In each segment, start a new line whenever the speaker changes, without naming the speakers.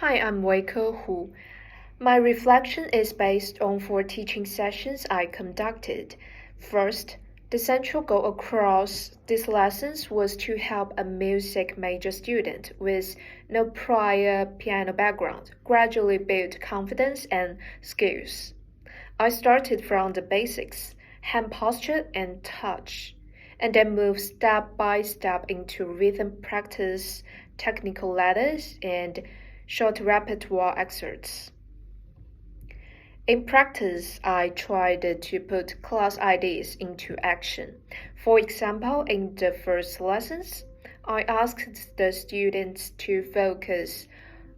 Hi, I'm Waiko Hu. My reflection is based on 4 teaching sessions I conducted. First, the central goal across these lessons was to help a music major student with no prior piano background gradually build confidence and skills. I started from the basics, hand posture and touch, and then moved step by step into rhythm practice, technical letters, and short repertoire excerpts. In practice, I tried to put class ideas into action. For example, in the first lessons, I asked the students to focus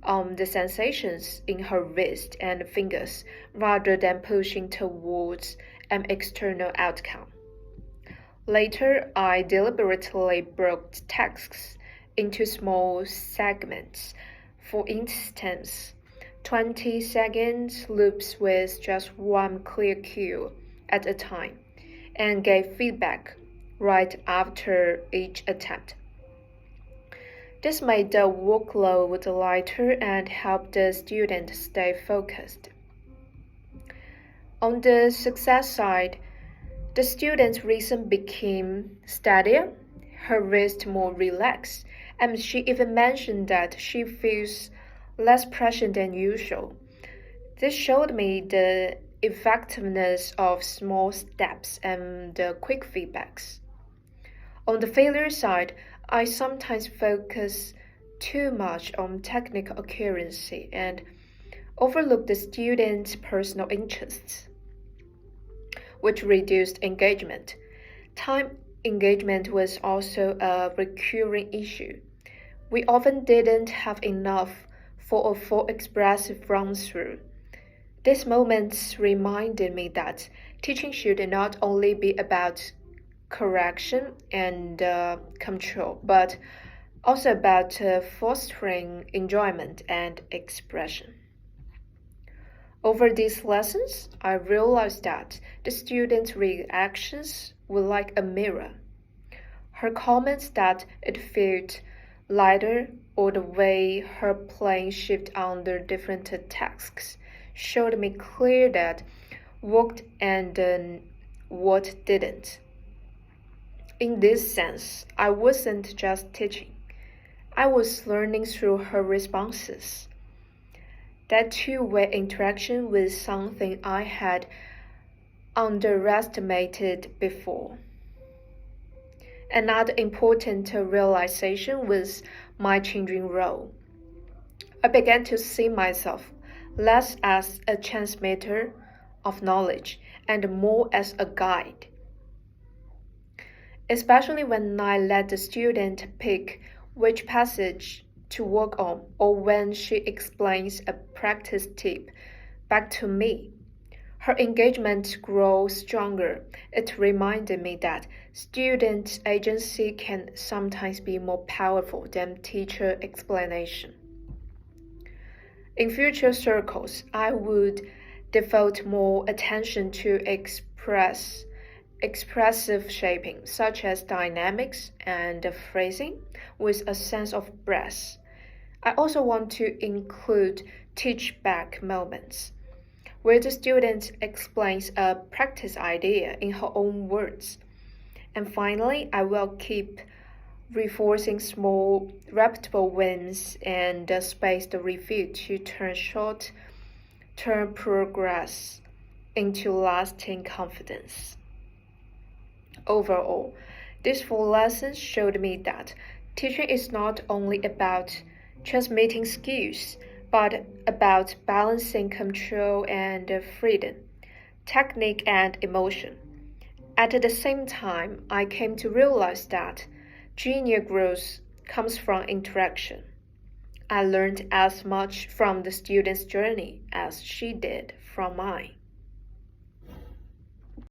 on the sensations in her wrist and fingers rather than pushing towards an external outcome. Later, I deliberately broke tasks into small segments. For instance, 20-second loops with just one clear cue at a time, and gave feedback right after each attempt. This made the workload lighter and helped the student stay focused. On the success side, the student's rhythm became steadier, her wrist more relaxed, and she even mentioned that she feels less pressure than usual. This showed me the effectiveness of small steps and the quick feedbacks. On the failure side, I sometimes focus too much on technical accuracy and overlook the student's personal interests, which reduced engagement. Time engagement was also a recurring issue. We often didn't have enough for a full expressive run-through. These moments reminded me that teaching should not only be about correction and control, but also about fostering enjoyment and expression. Over these lessons, I realized that the students' reactions were like a mirror. Her comments that it felt lighter or the way her playing shifted under different tasks showed me clear that worked and what didn't. In this sense, I wasn't just teaching. I was learning through her responses. That two-way interaction was something I had underestimated before. Another important realization was my changing role. I began to see myself less as a transmitter of knowledge and more as a guide, especially when I let the student pick which passage to work on or when she explains a practice tip back to me. Her engagement grew stronger. It reminded me that student agency can sometimes be more powerful than teacher explanation. In future circles, I would devote more attention to expressive shaping, such as dynamics and phrasing, with a sense of breadth. I also want to include teach-back moments, where the student explains a practice idea in her own words. And finally, I will keep reinforcing small, repeatable wins and spaced review to turn short-term progress into lasting confidence. Overall, these 4 lessons showed me that teaching is not only about transmitting skills, but about balancing control and freedom, technique and emotion. At the same time, I came to realize that genius growth comes from interaction. I learned as much from the student's journey as she did from mine.